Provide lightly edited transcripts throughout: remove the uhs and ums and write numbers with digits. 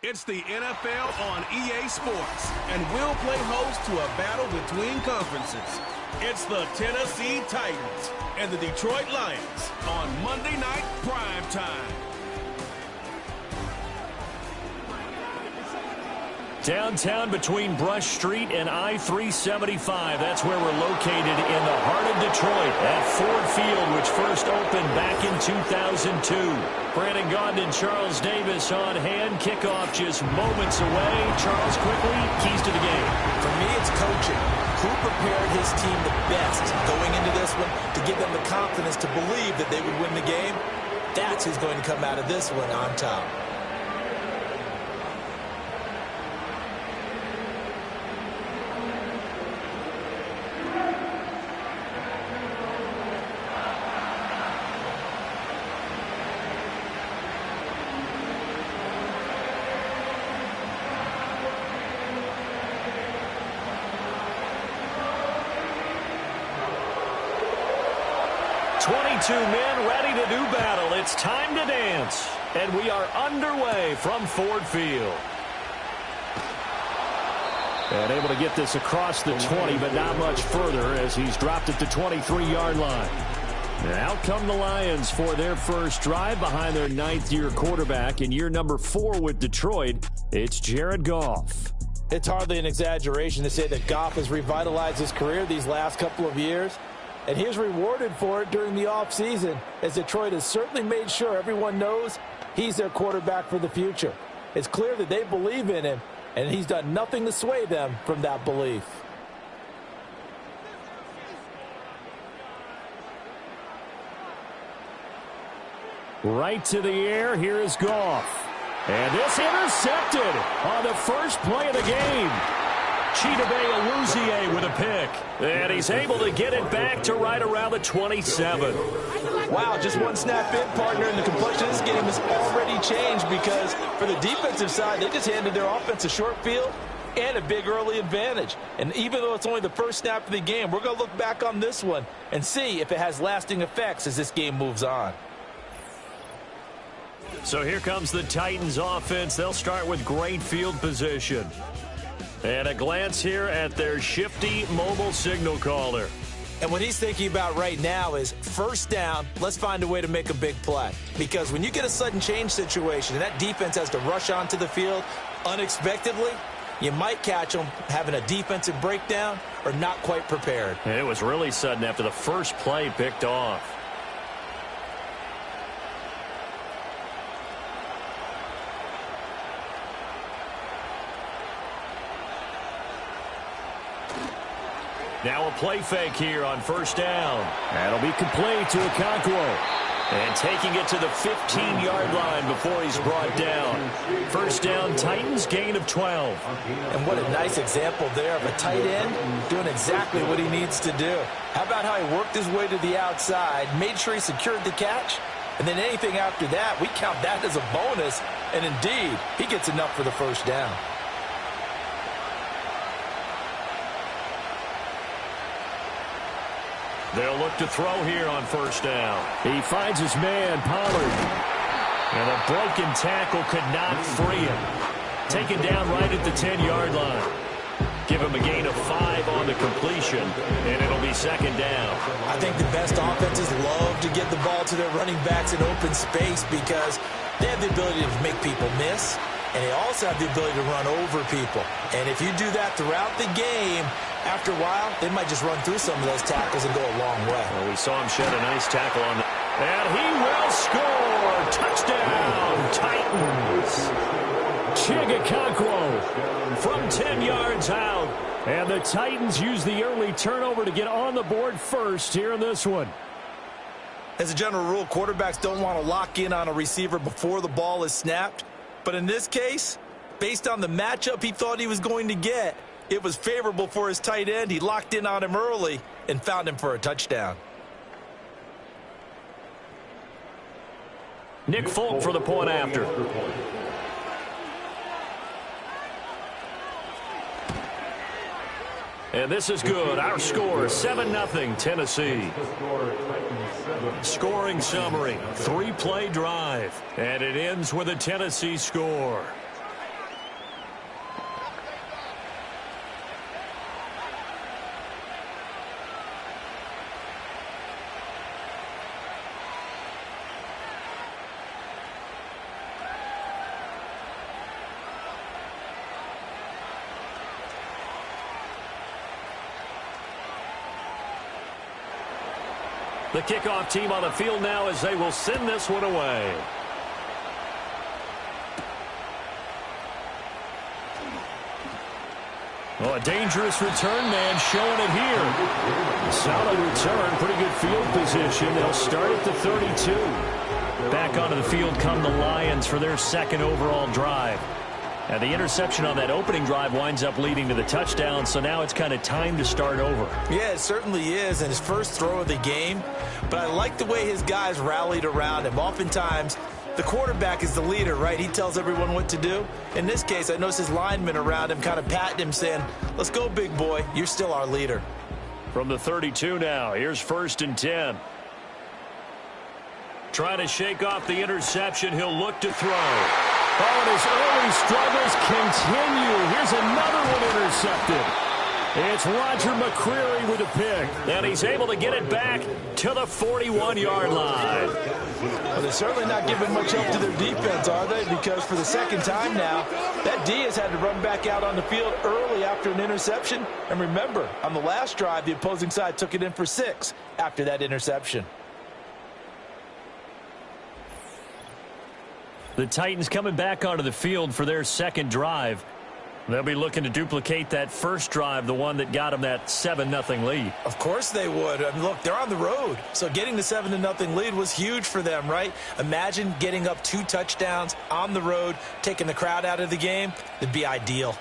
It's the NFL on EA Sports, and we'll play host to a battle between conferences. It's the Tennessee Titans and the Detroit Lions on Monday Night Prime Time. Downtown between Brush Street and I-375. That's where we're located in the heart of Detroit at Ford Field, which first opened back in 2002. Brandon Gaudin and Charles Davis on hand. Kickoff just moments away. Charles, quickly, keys to the game. For me, it's coaching. Who prepared his team the best going into this one to give them the confidence to believe that they would win the game? That's who's going to come out of this one on top. Two men ready to do battle. It's time to dance. And we are underway from Ford Field. And able to get this across the 20, but not much further as he's dropped at the 23-yard line. Now come the Lions for their first drive behind their ninth-year quarterback in year number 4 with Detroit. It's Jared Goff. It's hardly an exaggeration to say that Goff has revitalized his career these last couple of years. And he's rewarded for it during the offseason, as Detroit has certainly made sure everyone knows he's their quarterback for the future. It's clear that they believe in him, and he's done nothing to sway them from that belief. Right to the air, here is Goff. And this intercepted on the first play of the game. Chidobe Awuzie with a pick. And he's able to get it back to right around the 27. Wow, just one snap in, partner, and the complexion of this game has already changed because for the defensive side, they just handed their offense a short field and a big early advantage. And even though it's only the first snap of the game, we're going to look back on this one and see if it has lasting effects as this game moves on. So here comes the Titans offense. They'll start with great field position. And a glance here at their shifty mobile signal caller. And what he's thinking about right now is first down, let's find a way to make a big play. Because when you get a sudden change situation and that defense has to rush onto the field unexpectedly, you might catch them having a defensive breakdown or not quite prepared. And it was really sudden after the first play picked off. Now a play fake here on first down. That'll be complete to Okonkwo. And taking it to the 15-yard line before he's brought down. First down, Titans, gain of 12. And what a nice example there of a tight end doing exactly what he needs to do. How about how he worked his way to the outside, made sure he secured the catch, and then anything after that, we count that as a bonus. And indeed, he gets enough for the first down. They'll look to throw here on first down. He finds his man, Pollard. And a broken tackle could not free him. Taken down right at the 10-yard line. Give him a gain of 5 on the completion, and it'll be second down. I think the best offenses love to get the ball to their running backs in open space because they have the ability to make people miss, and they also have the ability to run over people. And if you do that throughout the game, after a while, they might just run through some of those tackles and go a long way. Well, we saw him shed a nice tackle on and he will score. Touchdown, Titans. Chig Okonkwo from 10 yards out. And the Titans use the early turnover to get on the board first here in this one. As a general rule, quarterbacks don't want to lock in on a receiver before the ball is snapped. But in this case, based on the matchup he thought he was going to get, it was favorable for his tight end. He locked in on him early and found him for a touchdown. Nick Folk for the point after. And this is good. Our score, 7-0 Tennessee. Scoring summary, 3-play drive. And it ends with a Tennessee score. The kickoff team on the field now as they will send this one away. Oh, a dangerous return man showing it here. Solid return, pretty good field position. They'll start at the 32. Back onto the field come the Lions for their second overall drive. And the interception on that opening drive winds up leading to the touchdown, so now it's kind of time to start over. Yeah, it certainly is, and his first throw of the game. But I like the way his guys rallied around him. Oftentimes, the quarterback is the leader, right? He tells everyone what to do. In this case, I noticed his linemen around him kind of patting him, saying, let's go, big boy. You're still our leader. From the 32 now, here's 1st and 10. Trying to shake off the interception. He'll look to throw. Oh, and his early struggles continue. Here's another one intercepted. It's Roger McCreary with a pick. And he's able to get it back to the 41-yard line. Well, they're certainly not giving much help to their defense, are they? Because for the second time now, that D has had to run back out on the field early after an interception. And remember, on the last drive, the opposing side took it in for 6 after that interception. The Titans coming back onto the field for their second drive. They'll be looking to duplicate that first drive, the one that got them that 7-0 lead. Of course they would. I mean, look, they're on the road. So getting the 7-0 lead was huge for them, right? Imagine getting up 2 touchdowns on the road, taking the crowd out of the game. It'd be ideal.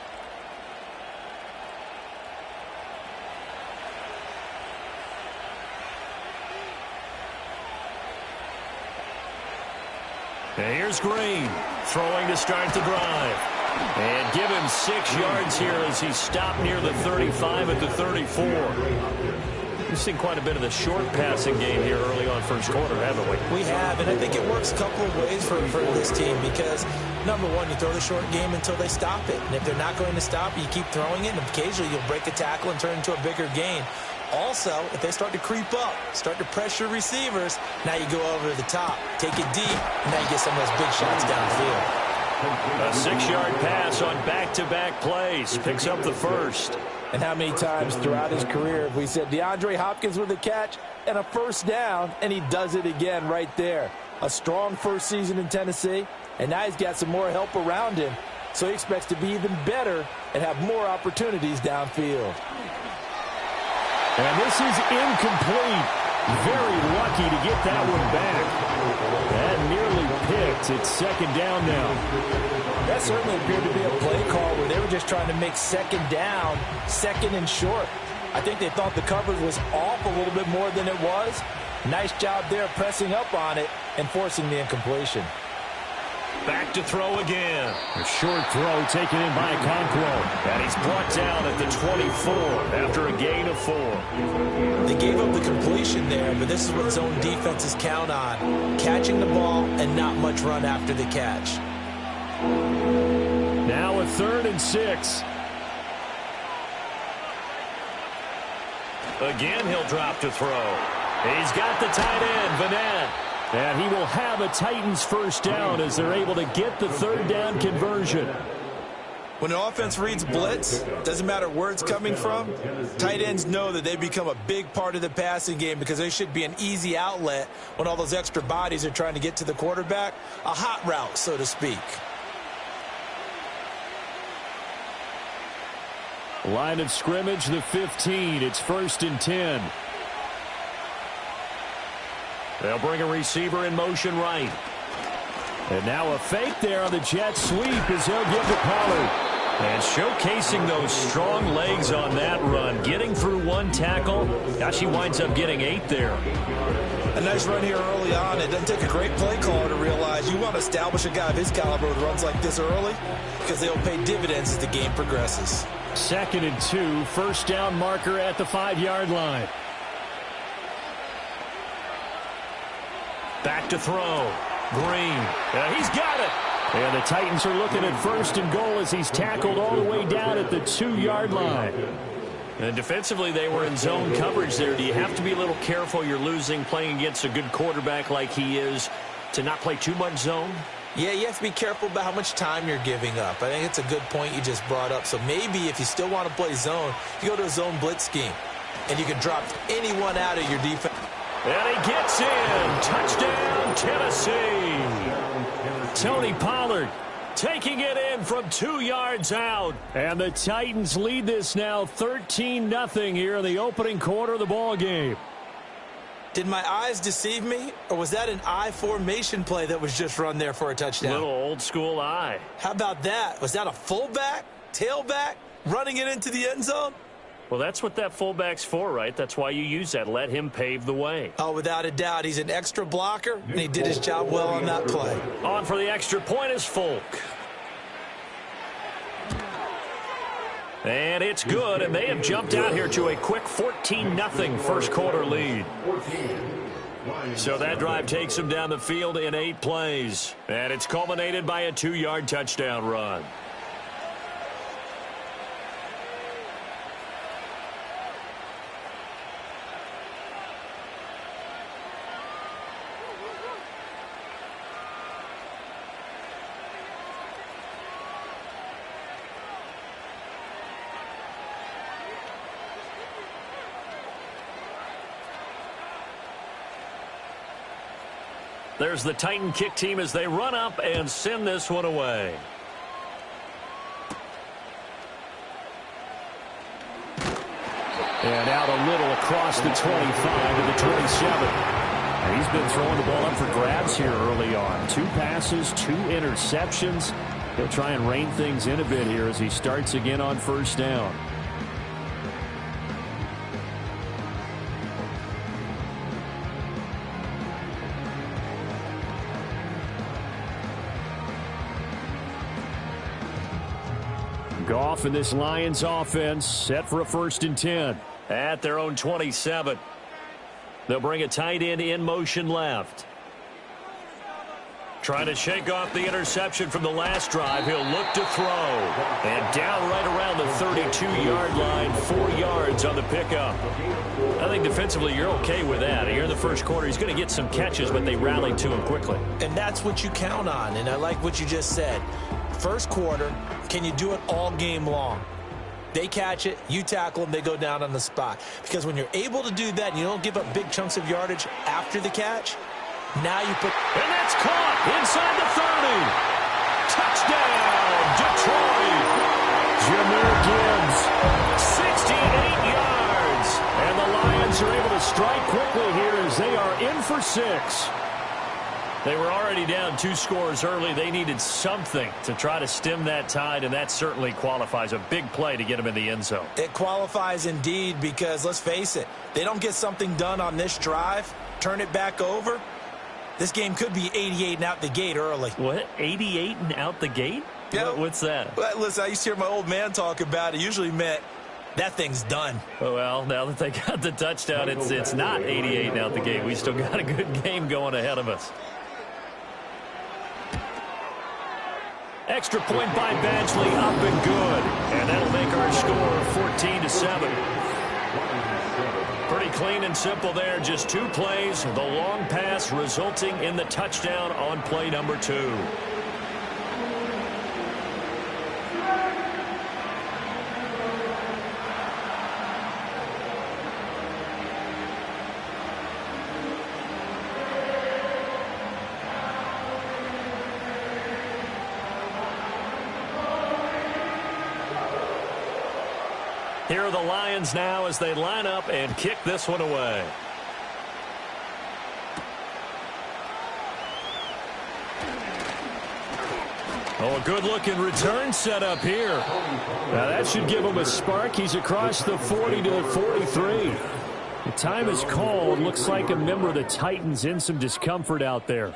And here's Green throwing to start the drive. And give him 6 yards here as he stopped near the 35 at the 34. We've seen quite a bit of the short passing game here early on first quarter, haven't we? We have, and I think it works a couple of ways for this team because, number one, you throw the short game until they stop it. And if they're not going to stop it, you keep throwing it, and occasionally you'll break a tackle and turn it into a bigger gain. Also, if they start to creep up, start to pressure receivers, now you go over the top, take it deep, and now you get some of those big shots downfield. A 6-yard pass on back-to-back plays. Picks up the first. And how many times throughout his career have we said DeAndre Hopkins with a catch and a first down, and he does it again right there. A strong first season in Tennessee, and now he's got some more help around him, so he expects to be even better and have more opportunities downfield. And this is incomplete. Very lucky to get that one back. That nearly picked. It's second down now. That certainly appeared to be a play call where they were just trying to make second down, second and short. I think they thought the coverage was off a little bit more than it was. Nice job there pressing up on it and forcing the incompletion. Back to throw again. A short throw taken in by Okonkwo. And he's brought down at the 24 after a gain of 4. They gave up the completion there, but this is what zone defenses count on. Catching the ball and not much run after the catch. Now a 3rd and 6. Again, he'll drop to throw. He's got the tight end, Vanette. And he will have a Titans first down as they're able to get the 3rd down conversion. When an offense reads blitz, doesn't matter where it's coming from, tight ends know that they become a big part of the passing game because they should be an easy outlet when all those extra bodies are trying to get to the quarterback. A hot route, so to speak. Line of scrimmage, the 15. It's 1st and 10. They'll bring a receiver in motion right. And now a fake there on the jet sweep as he'll give to Pollard. And showcasing those strong legs on that run. Getting through 1 tackle. Now she winds up getting 8 there. A nice run here early on. It doesn't take a great play caller to realize you want to establish a guy of his caliber who runs like this early because they'll pay dividends as the game progresses. 2nd and 2. 1st down marker at the 5-yard line. Back to throw. Green. He's got it. And the Titans are looking at 1st and goal as he's tackled all the way down at the 2-yard line. And defensively, they were in zone coverage there. Do you have to be a little careful? You're losing playing against a good quarterback like he is to not play too much zone? Yeah, you have to be careful about how much time you're giving up. I think it's a good point you just brought up. So maybe if you still want to play zone, you go to a zone blitz scheme, and you can drop anyone out of your defense. And he gets in. Touchdown, Tennessee. Tony Pollard taking it in from 2 yards out. And the Titans lead this now 13-0 here in the opening quarter of the ball game. Did my eyes deceive me, or was that an I formation play that was just run there for a touchdown? Little old school eye. How about that? Was that a fullback, tailback, running it into the end zone? Well, that's what that fullback's for, right? That's why you use that. Let him pave the way. Oh, without a doubt. He's an extra blocker, and he did his job well on that play. On for the extra point is Folk. And it's good, and they have jumped out here to a quick 14-0 first quarter lead. So that drive takes them down the field in 8 plays. And it's culminated by a 2-yard touchdown run. There's the Titan kick team as they run up and send this one away. And out a little across the 25 to the 27. And he's been throwing the ball up for grabs here early on. 2 passes, 2 interceptions. He'll try and rein things in a bit here as he starts again on first down. Goff and this Lions offense set for a 1st and 10 at their own 27. They'll bring a tight end in motion left. Trying to shake off the interception from the last drive. He'll look to throw. And down right around the 32-yard line, 4 yards on the pickup. I think defensively you're okay with that. Here in the first quarter, he's going to get some catches, but they rallied to him quickly. And that's what you count on, and I like what you just said. First quarter, can you do it all game long? They catch it, you tackle them, they go down on the spot. Because when you're able to do that and you don't give up big chunks of yardage after the catch, now you put... And that's caught inside the 30. Touchdown, Detroit. Jahmyr Gibbs, 68 yards. And the Lions are able to strike quickly here as they are in for 6. They were already down 2 scores early. They needed something to try to stem that tide, and that certainly qualifies. A big play to get them in the end zone. It qualifies indeed because, let's face it, they don't get something done on this drive, turn it back over, this game could be 88 and out the gate early. What? 88 and out the gate? Yeah. What's that? Well, listen, I used to hear my old man talk about it. Usually meant that thing's done. Well, now that they got the touchdown, it's not 88 and out the gate. We still got a good game going ahead of us. Extra point by Badgley, up and good. And that'll make our score 14-7. Pretty clean and simple there. Just 2 plays. The long pass resulting in the touchdown on play number 2. Here are the Lions now as they line up and kick this one away. Oh, a good-looking return set up here. Now, that should give him a spark. He's across the 40 to the 43. The time is called. Looks like a member of the Titans in some discomfort out there.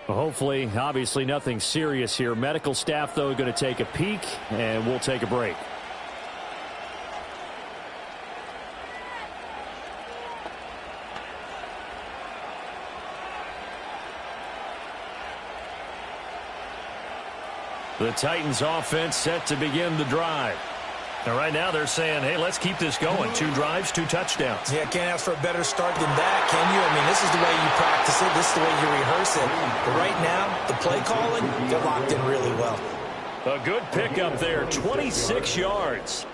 Well, hopefully, obviously, nothing serious here. Medical staff, though, going to take a peek, and we'll take a break. The Titans offense set to begin the drive. And right now they're saying, hey, let's keep this going. 2 drives, 2 touchdowns. Yeah, can't ask for a better start than that, can you? I mean, this is the way you practice it. This is the way you rehearse it. But right now, the play calling, they're locked in really well. A good pickup there, 26 yards.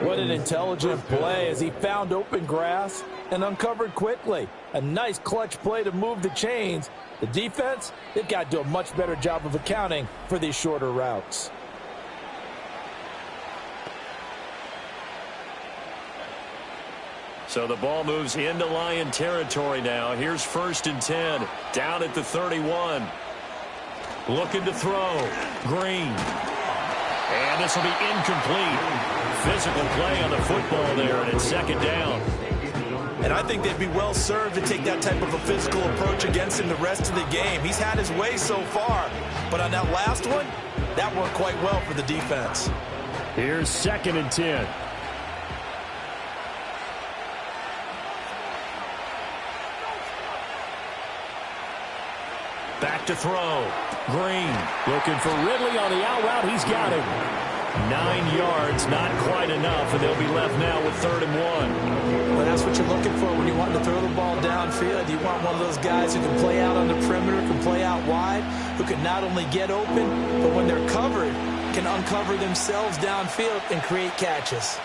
What an intelligent play as he found open grass and uncovered quickly. A nice clutch play to move the chains. The defense, they've got to do a much better job of accounting for these shorter routes. So the ball moves into Lion territory now. Here's 1st and 10, down at the 31. Looking to throw. Green. And this will be incomplete. Physical play on the football there, and it's 2nd down. And I think they'd be well served to take that type of a physical approach against him the rest of the game. He's had his way so far, but on that last one, that worked quite well for the defense. Here's 2nd and 10. Back to throw. Green looking for Ridley on the out route. He's got him. 9 yards, not quite enough, and they'll be left now with 3rd and 1. Well, that's what you're looking for when you want to throw the ball downfield. You want one of those guys who can play out on the perimeter, can play out wide, who can not only get open, but when they're covered, can uncover themselves downfield and create catches.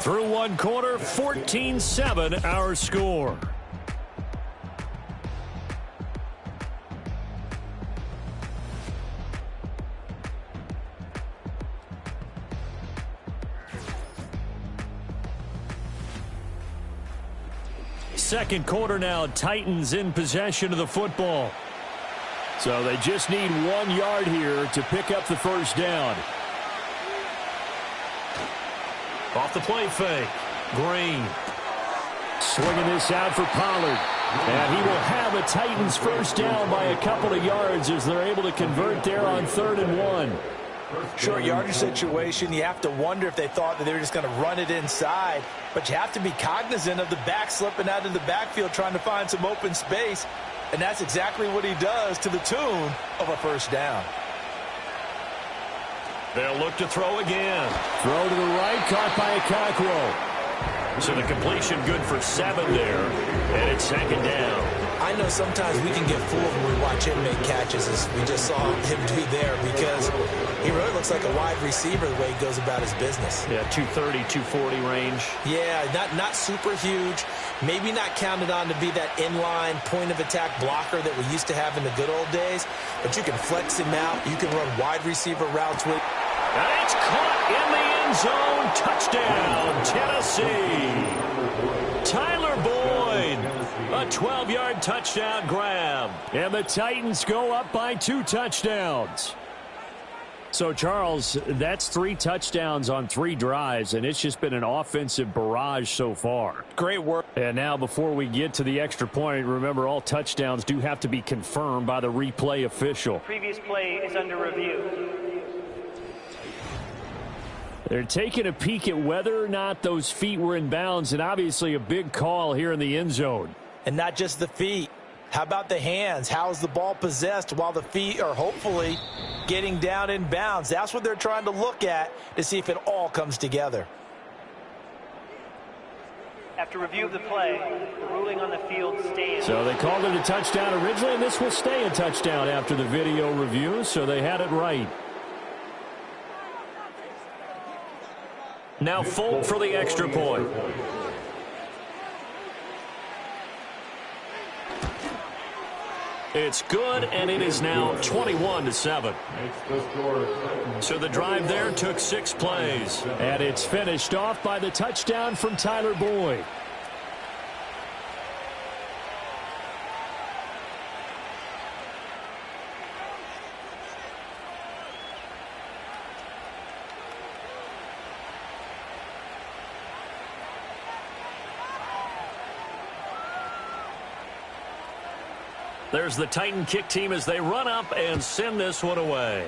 Through 1 quarter, 14-7 our score. Second quarter now, Titans in possession of the football. So they just need 1 yard here to pick up the 1st down. Off the play fake. Green. Swinging this out for Pollard. And he will have a Titans 1st down by a couple of yards as they're able to convert there on 3rd and 1. Short yardage situation, you have to wonder if they thought that they were just going to run it inside. But you have to be cognizant of the back slipping out of the backfield trying to find some open space. And that's exactly what he does to the tune of a 1st down. They'll look to throw again. Throw to the right, caught by Okakwo. So the completion good for 7 there, and it's 2nd down. I know sometimes we can get fooled when we watch him make catches, as we just saw him do there, because he really looks like a wide receiver the way he goes about his business. Yeah, 230, 240 range. Yeah, not super huge. Maybe not counted on to be that inline point-of-attack blocker that we used to have in the good old days, but you can flex him out. You can run wide receiver routes with. And it's caught in the end zone. Touchdown, Tennessee. Tyler Boyd, a 12-yard touchdown grab. And the Titans go up by 2 touchdowns. So, Charles, that's 3 touchdowns on 3 drives, and it's just been an offensive barrage so far. Great work. And now, before we get to the extra point, remember, all touchdowns do have to be confirmed by the replay official. Previous play is under review. They're taking a peek at whether or not those feet were in bounds, and obviously a big call here in the end zone. And not just the feet. How about the hands? How is the ball possessed while the feet are hopefully getting down in bounds? That's what they're trying to look at to see if it all comes together. After review of the play, ruling on the field stands. So they called it a touchdown originally, and this will stay a touchdown after the video review, so they had it right. Now Folk for the extra point. It's good, and it is now 21-7. So the drive there took 6 plays. And it's finished off by the touchdown from Tyler Boyd. There's the Titan kick team as they run up and send this one away.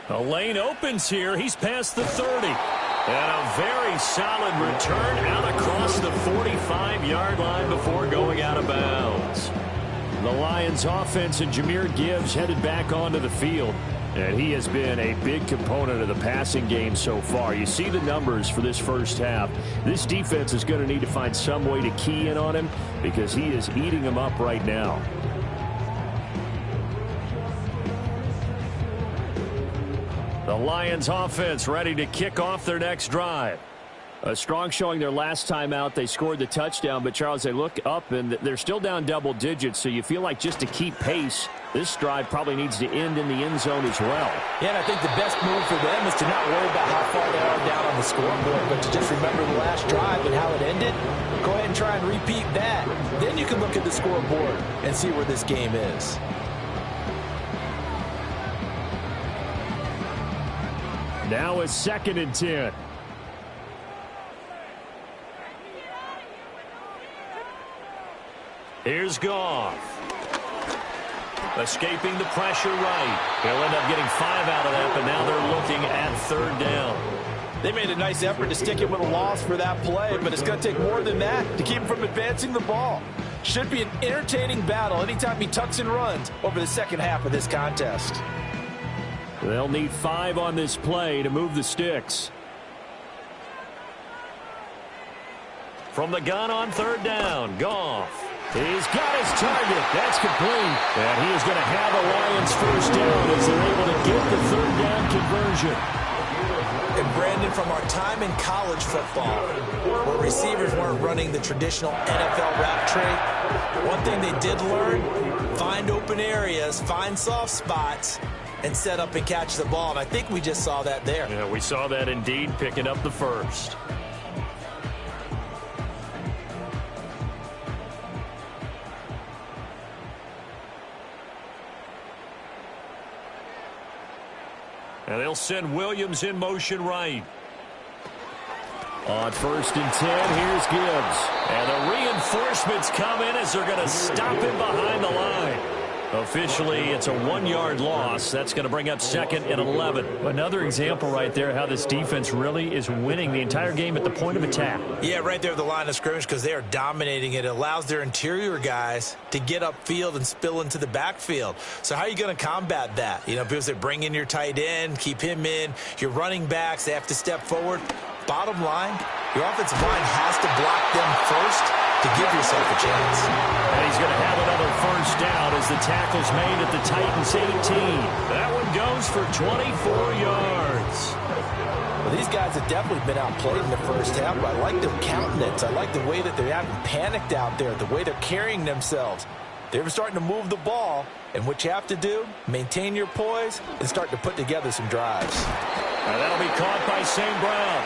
A lane opens here. He's past the 30. And a very solid return out across the 45-yard line before going out of bounds. The Lions offense and Jahmyr Gibbs headed back onto the field. And he has been a big component of the passing game so far. You see the numbers for this first half. This defense is going to need to find some way to key in on him because he is eating them up right now. The Lions offense ready to kick off their next drive. A strong showing their last time out. They scored the touchdown, but Charles, they look up and they're still down double digits, so you feel like just to keep pace, this drive probably needs to end in the end zone as well. Yeah, and I think the best move for them is to not worry about how far they are down on the scoreboard, but to just remember the last drive and how it ended. Go ahead and try and repeat that. Then you can look at the scoreboard and see where this game is. Now it's 2nd and 10. Here's Goff. Escaping the pressure right. He'll end up getting 5 out of that, but now they're looking at 3rd down. They made a nice effort to stick it with a loss for that play, but it's going to take more than that to keep him from advancing the ball. Should be an entertaining battle anytime he tucks and runs over the second half of this contest. They'll need 5 on this play to move the sticks. From the gun on 3rd down, Goff. He's got his target. That's complete. And he is going to have a Lions first down as they're able to get the 3rd down conversion. And Brandon, from our time in college football, where receivers weren't running the traditional NFL route tree, one thing they did learn, find open areas, find soft spots, and set up and catch the ball. And I think we just saw that there. Yeah, we saw that indeed, picking up the first. And they'll send Williams in motion right. On 1st and 10, here's Gibbs. And the reinforcements come in as they're going to stop him behind the line. Officially, it's a 1-yard loss. That's going to bring up 2nd and 11. Another example right there how this defense really is winning the entire game at the point of attack. Yeah, right there at the line of scrimmage because they are dominating it. It allows their interior guys to get upfield and spill into the backfield. So how are you going to combat that? You know, because they bring in your tight end, keep him in. Your running backs, they have to step forward. Bottom line, your offensive line has to block them first to give yourself a chance. And he's going to have another first down as the tackle's made at the Titans 18. That one goes for 24 yards. Well, these guys have definitely been outplayed in the first half, but I like their countenance. I like the way that they haven't panicked out there, the way they're carrying themselves. They're starting to move the ball, and what you have to do, maintain your poise and start to put together some drives. And that'll be caught by St. Brown.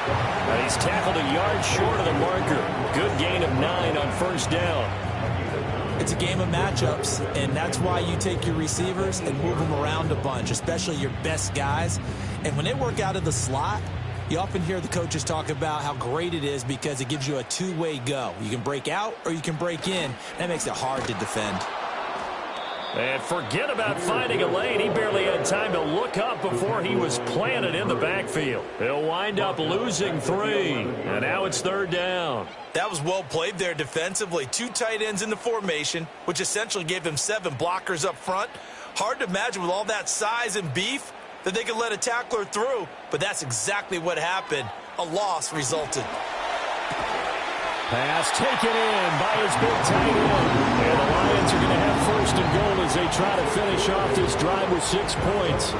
And he's tackled a yard short of the marker. Good gain of 9 on 1st down. It's a game of matchups, and that's why you take your receivers and move them around a bunch, especially your best guys. And when they work out of the slot, you often hear the coaches talk about how great it is because it gives you a two-way go. You can break out or you can break in. That makes it hard to defend. And forget about finding a lane. He barely had time to look up before he was planted in the backfield. He'll wind up losing 3. And now it's 3rd down. That was well played there defensively. 2 tight ends in the formation, which essentially gave them 7 blockers up front. Hard to imagine with all that size and beef that they could let a tackler through, but that's exactly what happened. A loss resulted. Pass taken in by his big tight end. And the Lions are going to have 1st and goal as they try to finish off this drive with 6 points.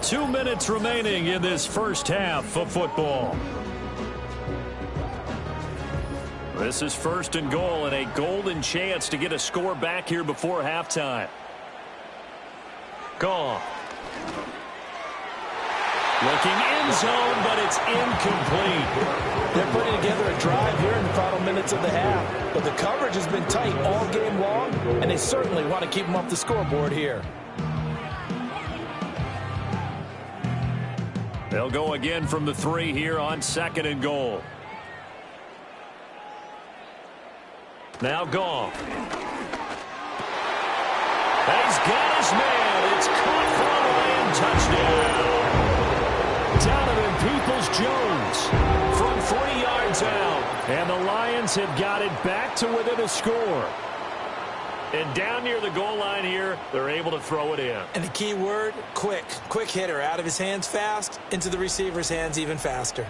Two minutes remaining in this first half of football. This is 1st and goal and a golden chance to get a score back here before halftime. Gone. Looking end zone, but it's incomplete. They're putting together a drive here in the final minutes of the half, but the coverage has been tight all game long, and they certainly want to keep them off the scoreboard here. They'll go again from the 3 here on 2nd and goal. Now Goff. He's got his man. It's caught for a Lion touchdown. Jones from 40 yards out. And the Lions have got it back to within a score. And down near the goal line here, they're able to throw it in. And the key word, quick. Quick hitter. Out of his hands fast, into the receiver's hands even faster.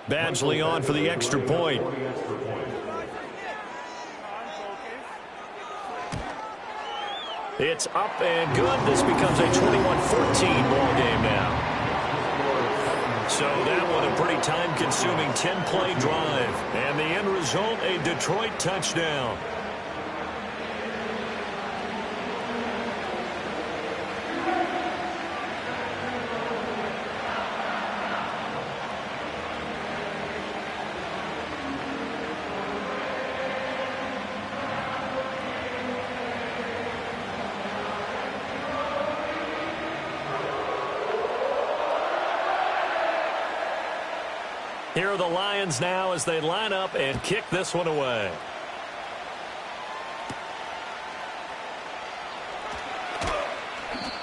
Badgley on for the extra point. It's up and good. This becomes a 21-14 ball game now. So that one a pretty time-consuming 10-play drive. And the end result, a Detroit touchdown. Here are the Lions now as they line up and kick this one away.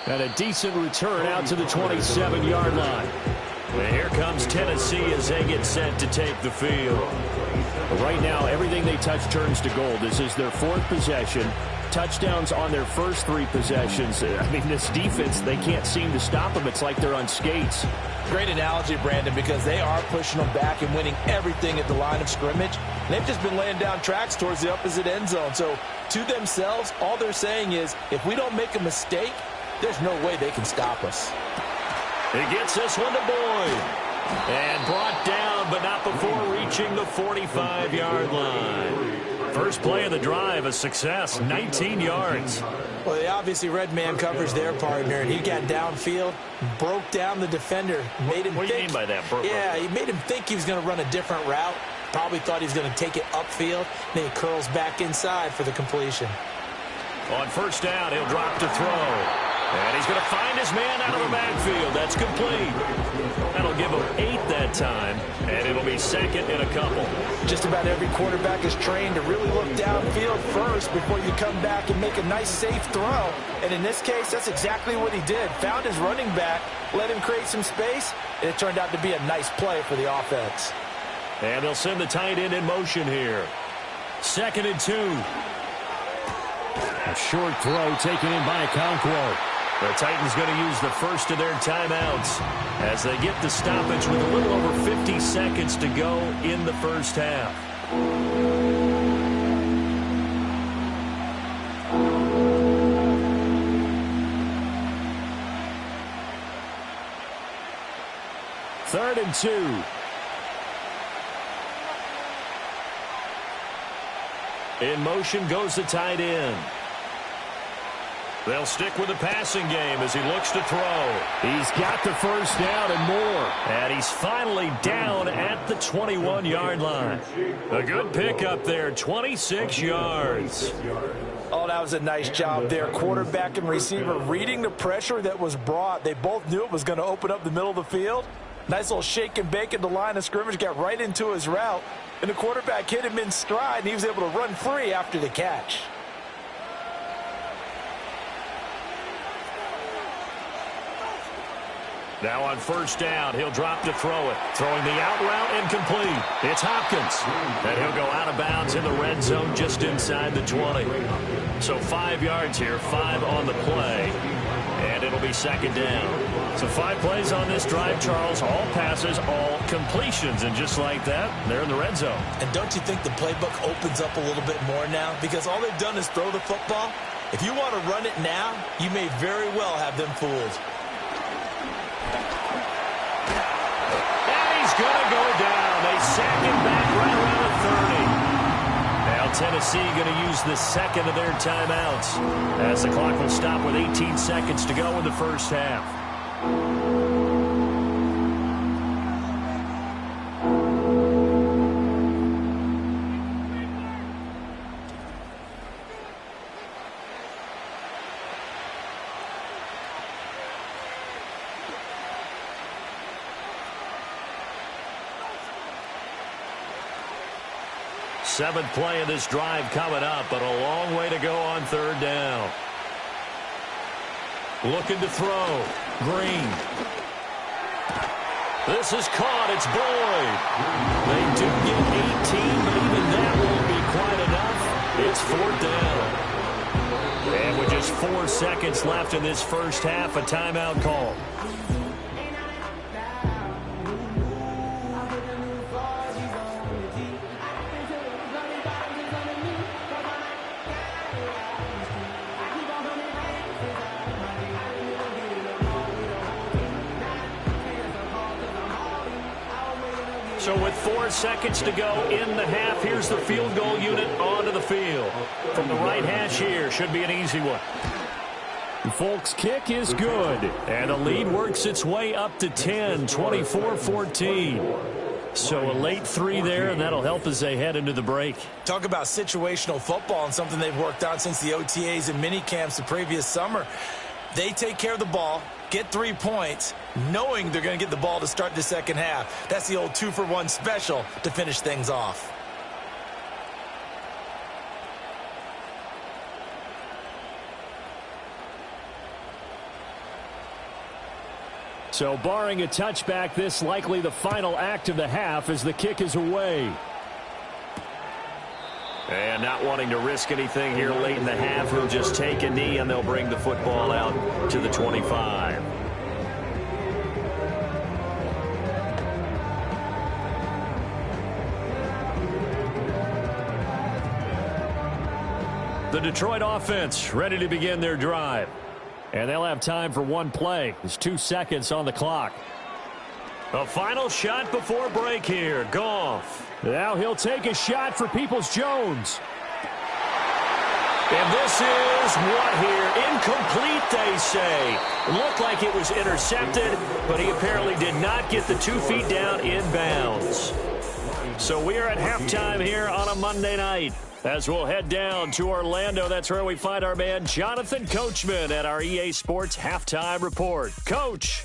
And a decent return out to the 27-yard line. And here comes Tennessee as they get set to take the field. Right now, everything they touch turns to gold. This is their fourth possession. Touchdowns on their first three possessions. I mean, this defense, they can't seem to stop them. It's like they're on skates. Great analogy, Brandon, because they are pushing them back and winning everything at the line of scrimmage. They've just been laying down tracks towards the opposite end zone. So to themselves, all they're saying is, if we don't make a mistake, there's no way they can stop us. He gets this one to Boyd. And brought down, but not before reaching the 45-yard line. First play of the drive, a success, 19 yards. Well, they obviously read man coverage their partner, and he got downfield, broke down the defender, made him What do you mean by that? Yeah, he made him think he was going to run a different route. Probably thought he was going to take it upfield. Then he curls back inside for the completion. On first down, he'll drop to throw. And he's going to find his man out of the backfield. That's complete. That'll give him 8 that time, and it'll be second and a couple. Just about every quarterback is trained to really look downfield first before you come back and make a nice, safe throw. And in this case, that's exactly what he did. Found his running back, let him create some space, and it turned out to be a nice play for the offense. And they'll send the tight end in motion here. 2nd and 2. A short throw taken in by Okonkwo. The Titans going to use the first of their timeouts as they get the stoppage with a little over 50 seconds to go in the first half. Third and 2. In motion goes the tight end. They'll stick with the passing game as he looks to throw. He's got the first down and more. And he's finally down at the 21-yard line. A good pickup there, 26 yards. Oh, that was a nice job there. Quarterback and receiver reading the pressure that was brought. They both knew it was going to open up the middle of the field. Nice little shake and bake at the line of scrimmage, got right into his route. And the quarterback hit him in stride, and he was able to run free after the catch. Now on first down, he'll drop to throw it. Throwing the out route incomplete. It's Hopkins. And he'll go out of bounds in the red zone just inside the 20. So 5 yards here, 5 on the play. And it'll be second down. So 5 plays on this drive, Charles. All passes, all completions. And just like that, they're in the red zone. And don't you think the playbook opens up a little bit more now? Because all they've done is throw the football. If you want to run it now, you may very well have them fooled. Going to go down. They sack him back right around the 30. Now Tennessee going to use the second of their timeouts as the clock will stop with 18 seconds to go in the first half. 7th play of this drive coming up, but a long way to go on 3rd down. Looking to throw. Green. This is caught. It's Boyd. They do get 18, but even that won't be quite enough. It's 4th down. And with just 4 seconds left in this first half, a timeout call. So with 4 seconds to go in the half, here's the field goal unit onto the field. From the right hash here, should be an easy one. Folks' kick is good, and the lead works its way up to 10, 24-14. So a late 3 there, and that'll help as they head into the break. Talk about situational football and something they've worked on since the OTAs and mini camps the previous summer. They take care of the ball, get 3 points, knowing they're going to get the ball to start the second half. That's the old 2-for-1 special to finish things off. So barring a touchback, this likely the final act of the half as the kick is away. And not wanting to risk anything here late in the half, he'll just take a knee and they'll bring the football out to the 25. The Detroit offense ready to begin their drive. And they'll have time for 1 play. There's 2 seconds on the clock. A final shot before break here. Goff. Now he'll take a shot for Peoples-Jones. And this is what here? Incomplete, they say. Looked like it was intercepted, but he apparently did not get the 2 feet down in bounds. So we are at halftime here on a Monday night. As we'll head down to Orlando, that's where we find our man Jonathan Coachman at our EA Sports Halftime Report. Coach.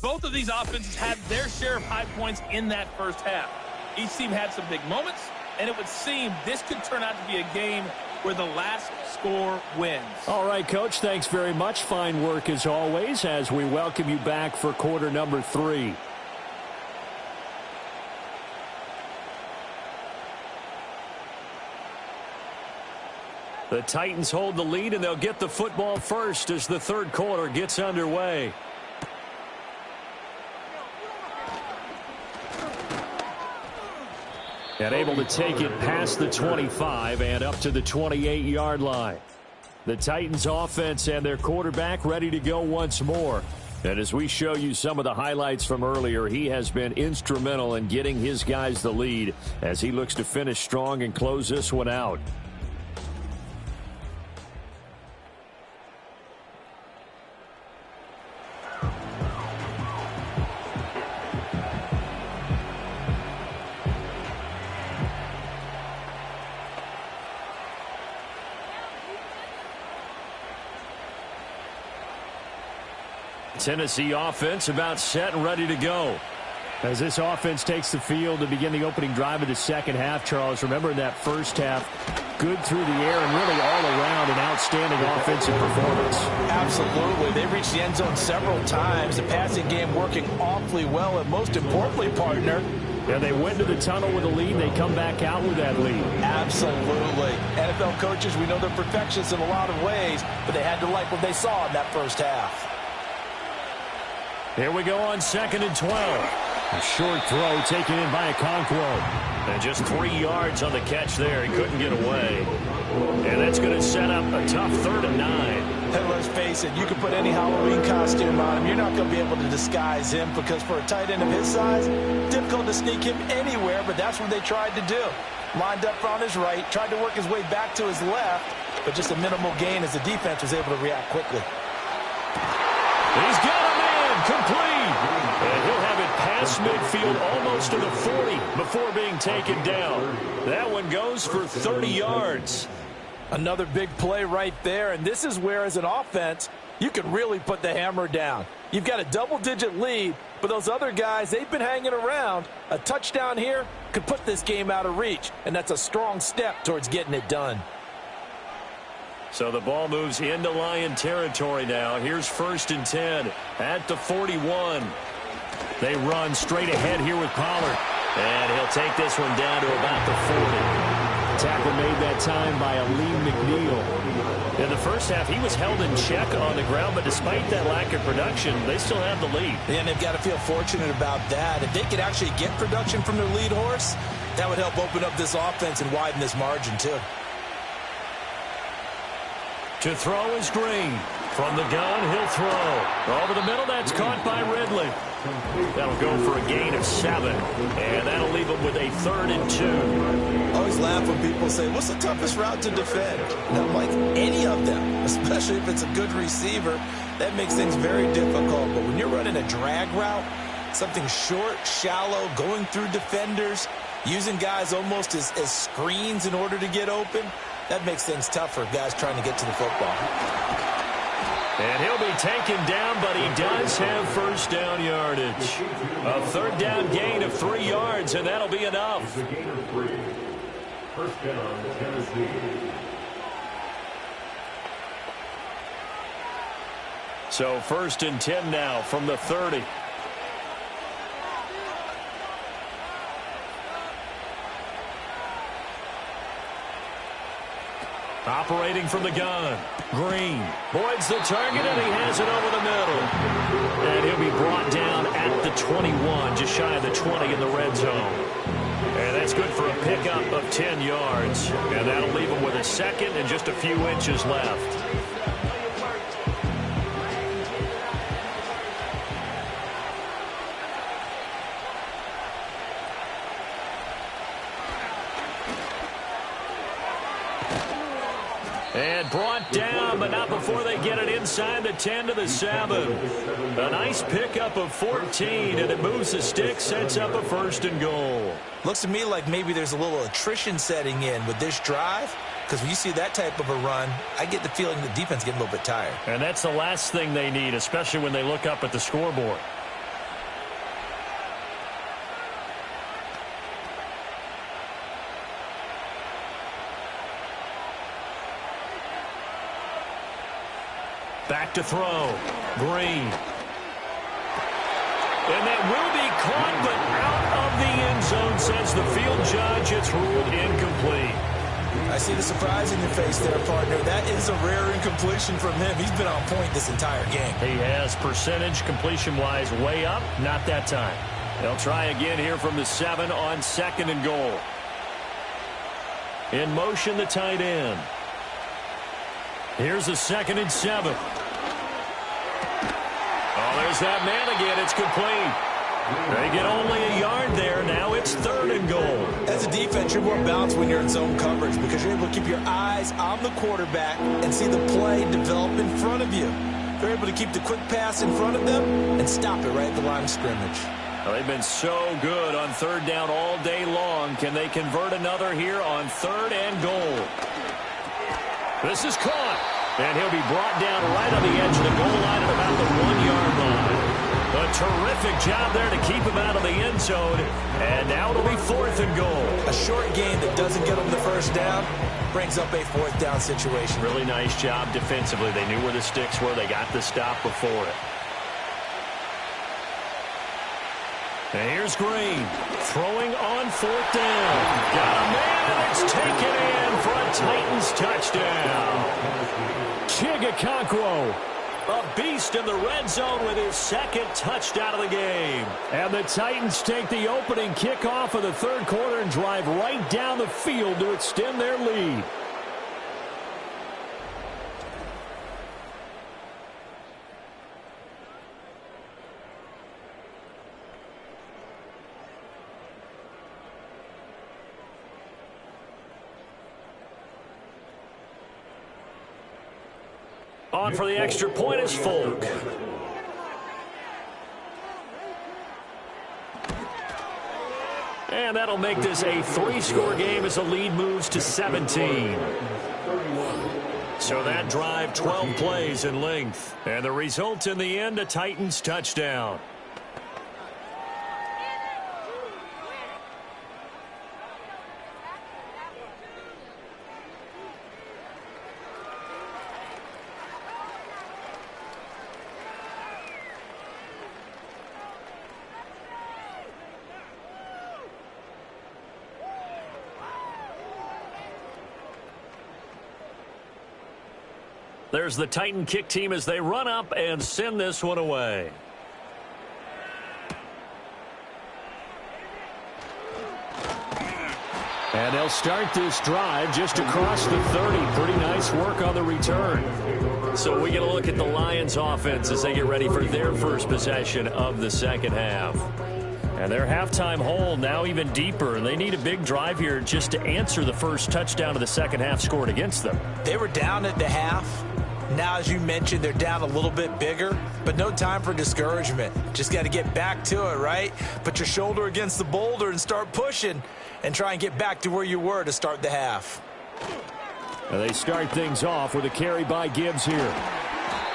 Both of these offenses had their share of high points in that first half. Each team had some big moments, and it would seem this could turn out to be a game where the last score wins. All right, Coach, thanks very much. Fine work as always as we welcome you back for quarter number 3. The Titans hold the lead, and they'll get the football first as the 3rd quarter gets underway. And able to take it past the 25 and up to the 28-yard line. The Titans offense and their quarterback ready to go once more. And as we show you some of the highlights from earlier, he has been instrumental in getting his guys the lead as he looks to finish strong and close this one out. Tennessee offense about set and ready to go. As this offense takes the field to begin the opening drive of the second half, Charles, remember in that first half, good through the air and really all around an outstanding offensive performance. Absolutely. They reached the end zone several times. The passing game working awfully well, and most importantly, partner, and they went to the tunnel with a lead. They come back out with that lead. Absolutely. NFL coaches, we know they're perfectionists in a lot of ways, but they had to like what they saw in that first half. Here we go on 2nd and 12. A short throw taken in by Okonkwo. And just 3 yards on the catch there. He couldn't get away. And that's going to set up a tough 3rd and 9. And let's face it, you can put any Halloween costume on him. You're not going to be able to disguise him because for a tight end of his size, difficult to sneak him anywhere, but that's what they tried to do. Lined up on his right, tried to work his way back to his left, but just a minimal gain as the defense was able to react quickly. He's got a man complete. And he'll have it past midfield almost to the 40 before being taken down. That one goes for 30 yards. Another big play right there, and this is where, as an offense, you can really put the hammer down. You've got a double-digit lead, but those other guys, they've been hanging around. A touchdown here could put this game out of reach, and that's a strong step towards getting it done. So the ball moves into Lion territory now. Here's 1st and 10 at the 41. They run straight ahead here with Pollard. And he'll take this one down to about the 40. Tackle made that time by Aleem McNeil. In the first half, he was held in check on the ground, but despite that lack of production, they still have the lead. And they've got to feel fortunate about that. If they could actually get production from their lead horse, that would help open up this offense and widen this margin, too. To throw is Green. From the gun, he'll throw. Over the middle, that's caught by Ridley. That'll go for a gain of 7. And that'll leave him with a 3rd and 2. I always laugh when people say, what's the toughest route to defend? And I'm like, any of them, especially if it's a good receiver. That makes things very difficult. But when you're running a drag route, something short, shallow, going through defenders, using guys almost as screens in order to get open, that makes things tough for guys trying to get to the football. And he'll be taken down, but he does have 1st down yardage. A 3rd down gain of 3 yards, and that'll be enough. Gain of 3. 1st down, Tennessee. So 1st and 10 now from the 30. Operating from the gun. Green. Boyd's the target, and he has it over the middle. And he'll be brought down at the 21, just shy of the 20 in the red zone. And that's good for a pickup of 10 yards. And that'll leave him with a 2nd and just a few inches left. And brought down, but not before they get it inside the 10 to the 7. A nice pickup of 14, and it moves the stick, sets up a 1st and goal. Looks to me like maybe there's a little attrition setting in with this drive, because when you see that type of a run, I get the feeling the defense is getting a little bit tired. And that's the last thing they need, especially when they look up at the scoreboard. Back to throw. Green. And that will be caught, but out of the end zone, says the field judge. It's ruled incomplete. I see the surprise in your face there, partner. That is a rare incompletion from him. He's been on point this entire game. He has percentage completion-wise way up. Not that time. They'll try again here from the 7 on 2nd and goal. In motion, the tight end. Here's a 2nd and 7. Oh, there's that man again. It's complete. They get only a yard there. Now it's 3rd and goal. As a defense, you're more balanced when you're in zone coverage because you're able to keep your eyes on the quarterback and see the play develop in front of you. They're able to keep the quick pass in front of them and stop it right at the line of scrimmage. Well, they've been so good on 3rd down all day long. Can they convert another here on 3rd and goal? This is caught, and he'll be brought down right on the edge of the goal line at about the 1-yard line. A terrific job there to keep him out of the end zone, and now it'll be 4th and goal. A short gain that doesn't get them the 1st down brings up a 4th down situation. Really nice job defensively. They knew where the sticks were. They got the stop before it. And here's Green, throwing on 4th down. Got a man, and it's taken in for a Titans touchdown. Chigakonkwo, a beast in the red zone with his 2nd touchdown of the game. And the Titans take the opening kickoff of the 3rd quarter and drive right down the field to extend their lead. On for the extra point is Folk. And that'll make this a 3-score game as the lead moves to 17. So that drive, 12 plays in length. And the result in the end, a Titans touchdown. There's the Titan kick team as they run up and send this one away. And they'll start this drive just across the 30. Pretty nice work on the return. So we get a look at the Lions offense as they get ready for their first possession of the second half. And their halftime hole now even deeper. And they need a big drive here just to answer the first touchdown of the second half scored against them. They were down at the half. Now, as you mentioned, they're down a little bit bigger, but no time for discouragement. Just got to get back to it, right? Put your shoulder against the boulder and start pushing and try and get back to where you were to start the half. And they start things off with a carry by Gibbs here.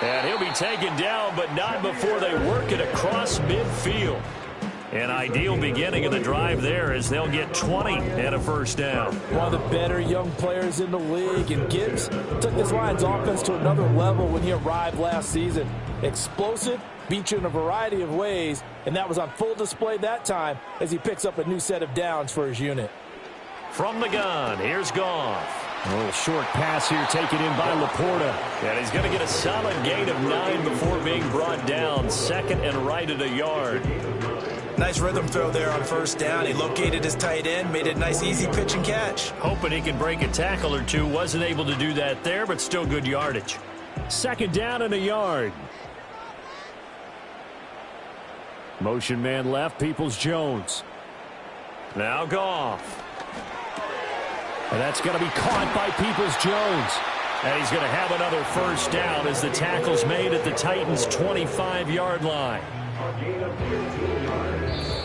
And he'll be taken down, but not before they work it across midfield. An ideal beginning of the drive there as they'll get 20 and a first down. One of the better young players in the league, and Gibbs took this Lions offense to another level when he arrived last season. Explosive, beat you in a variety of ways, and that was on full display that time as he picks up a new set of downs for his unit. From the gun, here's Goff. A little short pass here taken in by Laporta. And he's going to get a solid gain of 9 before being brought down. Second and right at a yard. Nice rhythm throw there on first down. He located his tight end, made it a nice easy pitch and catch. Hoping he can break a tackle or two. Wasn't able to do that there, but still good yardage. Second down and a yard. Motion man left, Peoples-Jones. Now Goff. And that's going to be caught by Peoples-Jones. And he's going to have another first down as the tackle's made at the Titans' 25-yard line.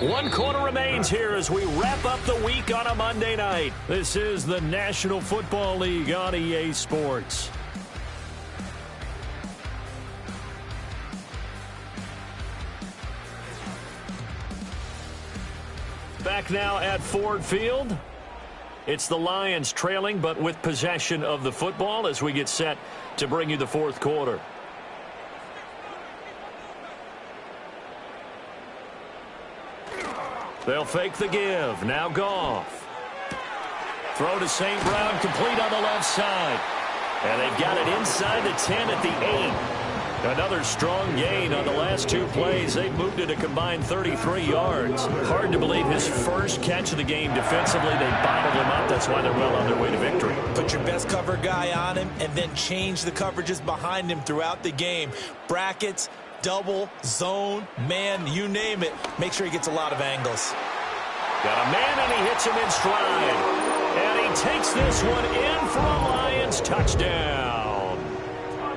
1 quarter remains here as we wrap up the week on a Monday night. This is the National Football League on EA Sports. Back now at Ford Field. It's the Lions trailing, but with possession of the football as we get set to bring you the fourth quarter. They'll fake the give. Now Goff. Throw to St. Brown, complete on the left side. And they've got it inside the 10 at the 8. Another strong gain on the last 2 plays. They've moved it a combined 33 yards. Hard to believe his first catch of the game defensively. They bottled him up. That's why they're well on their way to victory. Put your best cover guy on him and then change the coverages behind him throughout the game. Brackets, double, zone, man, you name it. Make sure he gets a lot of angles. Got a man, and he hits him in stride. And he takes this one in for a Lions touchdown.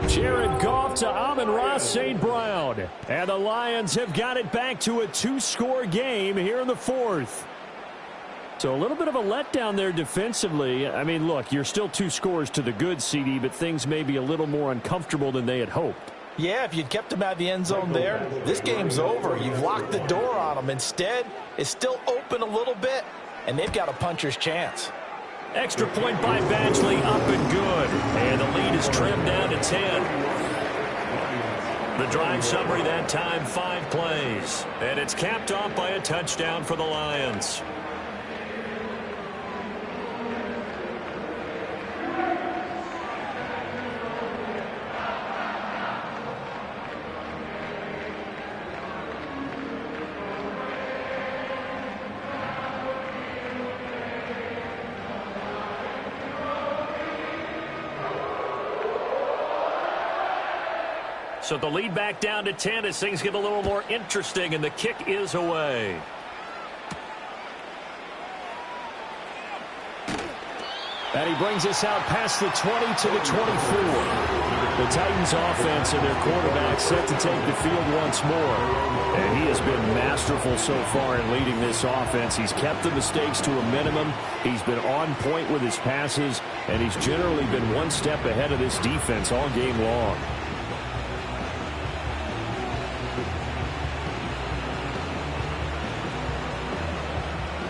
Jared Goff to Amon-Ra St. Brown. And the Lions have got it back to a 2-score game here in the fourth. So a little bit of a letdown there defensively. I mean, look, you're still 2 scores to the good, CD, but things may be a little more uncomfortable than they had hoped. Yeah, if you'd kept him out of the end zone there, this game's over. You've locked the door on him. Instead, it's still open a little bit, and they've got a puncher's chance. Extra point by Badgley, up and good. And the lead is trimmed down to 10. The drive summary that time, 5 plays. And it's capped off by a touchdown for the Lions. So the lead back down to 10 as things get a little more interesting, and the kick is away. And he brings us out past the 20 to the 24. The Titans offense and their quarterback set to take the field once more. And he has been masterful so far in leading this offense. He's kept the mistakes to a minimum. He's been on point with his passes. And he's generally been one step ahead of this defense all game long.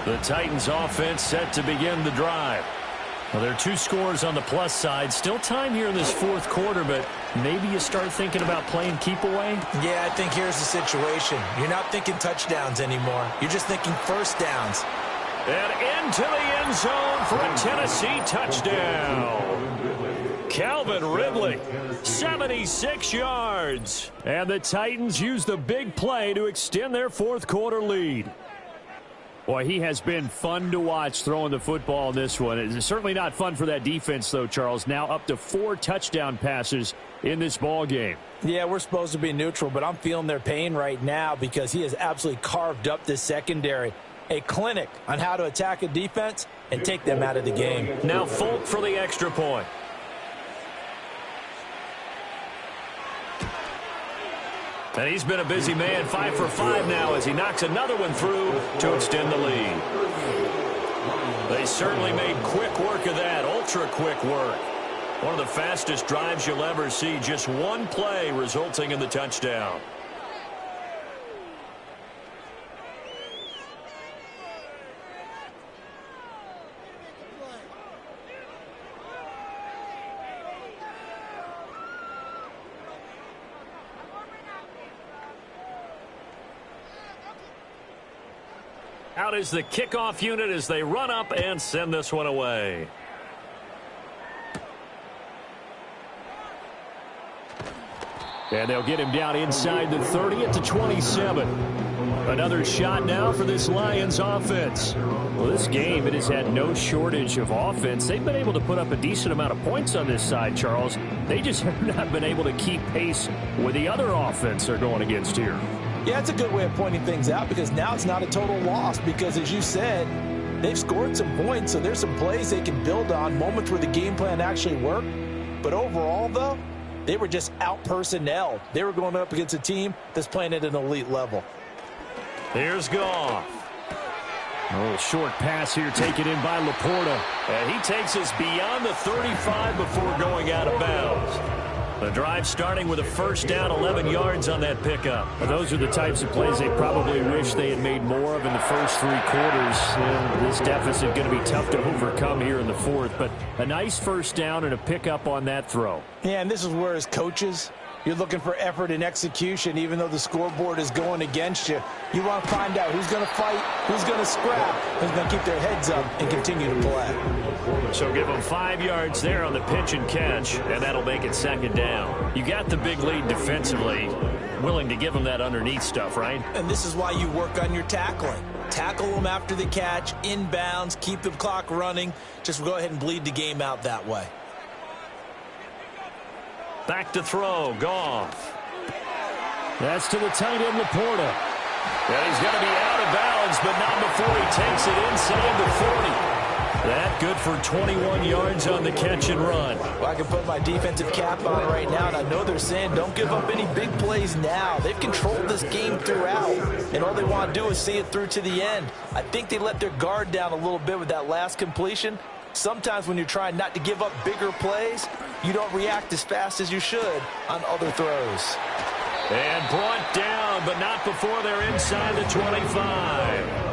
The Titans offense set to begin the drive. Well, there are 2 scores on the plus side. Still time here in this fourth quarter, but maybe you start thinking about playing keep away? Yeah, I think here's the situation. You're not thinking touchdowns anymore. You're just thinking first downs. And into the end zone for a Tennessee touchdown. Calvin Ridley, 76 yards. And the Titans use the big play to extend their fourth quarter lead. Boy, he has been fun to watch throwing the football in this one. It's certainly not fun for that defense, though, Charles. Now up to 4 touchdown passes in this ball game. Yeah, we're supposed to be neutral, but I'm feeling their pain right now because he has absolutely carved up this secondary. A clinic on how to attack a defense and take them out of the game. Now Folk for the extra point. And he's been a busy man, 5 for 5 now as he knocks another one through to extend the lead. They certainly made quick work of that, ultra-quick work. One of the fastest drives you'll ever see, just one play resulting in the touchdown. Out is the kickoff unit as they run up and send this one away. And they'll get him down inside the 30 at the 27. Another shot now for this Lions offense. Well, this game, it has had no shortage of offense. They've been able to put up a decent amount of points on this side, Charles. They just have not been able to keep pace with the other offense they're going against here. Yeah, it's a good way of pointing things out because now it's not a total loss because, as you said, they've scored some points, so there's some plays they can build on, moments where the game plan actually worked. But overall, though, they were just out-personnel. They were going up against a team that's playing at an elite level. Here's Goff. A little short pass here taken in by Laporta. And he takes us beyond the 35 before going out of bounds. The drive starting with a first down, 11 yards on that pickup. Those are the types of plays they probably wish they had made more of in the first 3 quarters. And this deficit going to be tough to overcome here in the fourth. But a nice first down and a pickup on that throw. Yeah, and this is where, as coaches, you're looking for effort and execution, even though the scoreboard is going against you. You want to find out who's going to fight, who's going to scrap, who's going to keep their heads up and continue to play. So give them 5 yards there on the pitch and catch, and that'll make it second down. You got the big lead defensively, willing to give them that underneath stuff, right? And this is why you work on your tackling. Tackle them after the catch, inbounds, keep the clock running. Just go ahead and bleed the game out that way. Back to throw, Goff. That's to the tight end, Laporta. And he's going to be out of bounds, but not before he takes it inside the 40. That good for 21 yards on the catch and run. Well, I can put my defensive cap on right now, and I know they're saying don't give up any big plays now. They've controlled this game throughout, and all they want to do is see it through to the end. I think they let their guard down a little bit with that last completion. Sometimes when you're trying not to give up bigger plays, you don't react as fast as you should on other throws. And brought down, but not before they're inside the 25.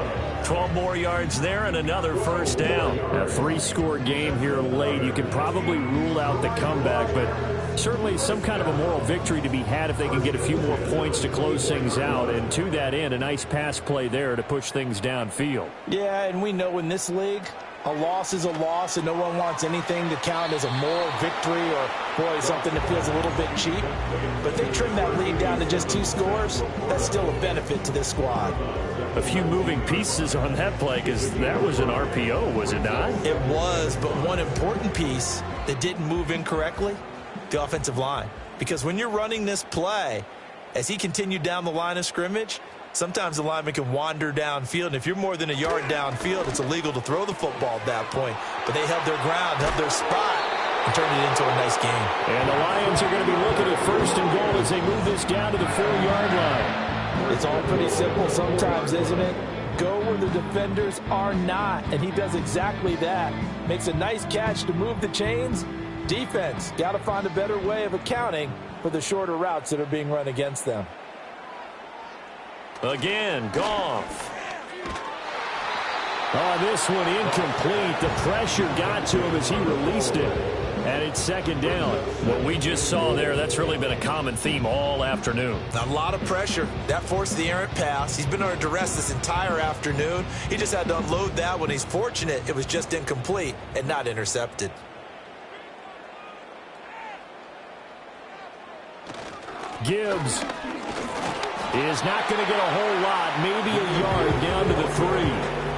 12 more yards there and another first down. A 3-score game here late. You can probably rule out the comeback, but certainly some kind of a moral victory to be had if they can get a few more points to close things out. And to that end, a nice pass play there to push things downfield. Yeah, and we know in this league, a loss is a loss, and no one wants anything to count as a moral victory or, boy, something that feels a little bit cheap. But if they trim that lead down to just 2 scores, that's still a benefit to this squad. A few moving pieces on that play because that was an RPO, was it not? It was, but one important piece that didn't move incorrectly, the offensive line. Because when you're running this play, as he continued down the line of scrimmage, sometimes the lineman can wander downfield, and if you're more than a yard downfield, it's illegal to throw the football at that point. But they held their ground, held their spot, and turn it into a nice game. And the Lions are going to be looking at 1st and goal as they move this down to the 4-yard line. It's all pretty simple sometimes, isn't it? Go where the defenders are not, and he does exactly that. Makes a nice catch to move the chains. Defense, got to find a better way of accounting for the shorter routes that are being run against them. Again, Goff. Oh, this one incomplete. The pressure got to him as he released it. And it's 2nd down. What we just saw there, that's really been a common theme all afternoon. A lot of pressure. That forced the errant pass. He's been under duress this entire afternoon. He just had to unload that one. He's fortunate it was just incomplete and not intercepted. Gibbs is not going to get a whole lot, maybe a yard down to the 3.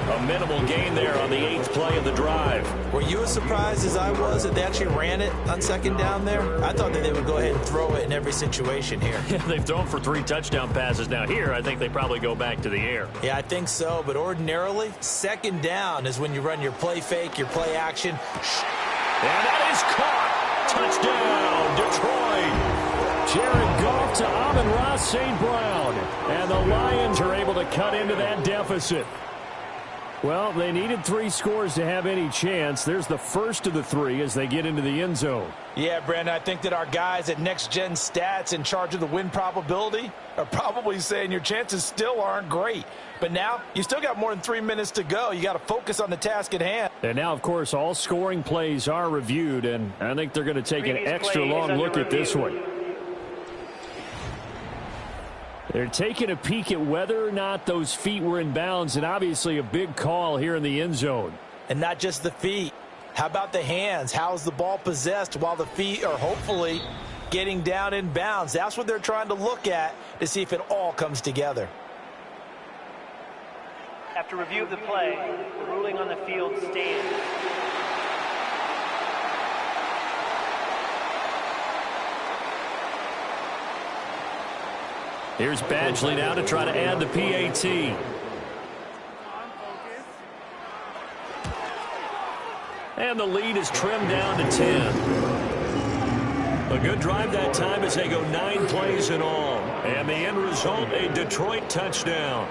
A minimal gain there on the 8th play of the drive. Were you as surprised as I was that they actually ran it on 2nd down there? I thought that they would go ahead and throw it in every situation here. Yeah, they've thrown for 3 touchdown passes. Now here, I think they probably go back to the air. Yeah, I think so, but ordinarily, 2nd down is when you run your play fake, your play action. And that is caught. Touchdown, Detroit. Jared Goff to Amon-Ra St. Brown. And the Lions are able to cut into that deficit. Well, they needed 3 scores to have any chance. There's the first of the 3 as they get into the end zone. Yeah, Brandon, I think that our guys at Next Gen Stats in charge of the win probability are probably saying your chances still aren't great. But now, you still got more than 3 minutes to go. You got to focus on the task at hand. And now, of course, all scoring plays are reviewed, and I think they're going to take an extra long look at this one. They're taking a peek at whether or not those feet were in bounds, and obviously a big call here in the end zone. And not just the feet. How about the hands? How's the ball possessed while the feet are hopefully getting down in bounds? That's what they're trying to look at to see if it all comes together. After review of the play, the ruling on the field stands. Here's Badgley now to try to add the PAT. And the lead is trimmed down to 10. A good drive that time as they go 9 plays in all. And the end result, a Detroit touchdown.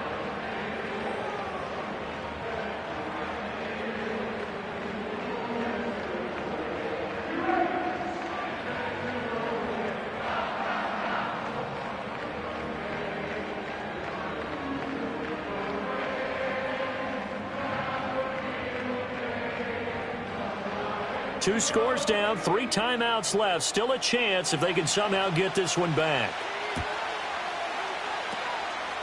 Two scores down, 3 timeouts left. Still a chance if they can somehow get this one back.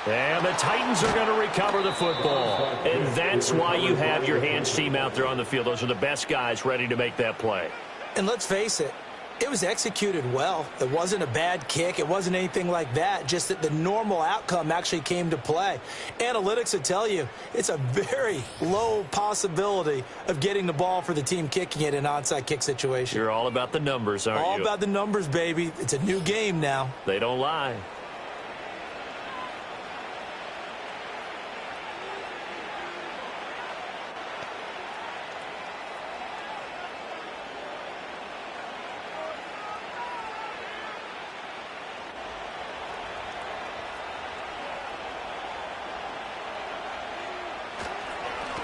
And the Titans are going to recover the football. And that's why you have your hands team out there on the field. Those are the best guys ready to make that play. And let's face it, it was executed well. It wasn't a bad kick. It wasn't anything like that. Just that the normal outcome actually came to play. Analytics will tell you it's a very low possibility of getting the ball for the team kicking it in an onside kick situation. You're all about the numbers, aren't you? All about the numbers, baby. It's a new game now. They don't lie.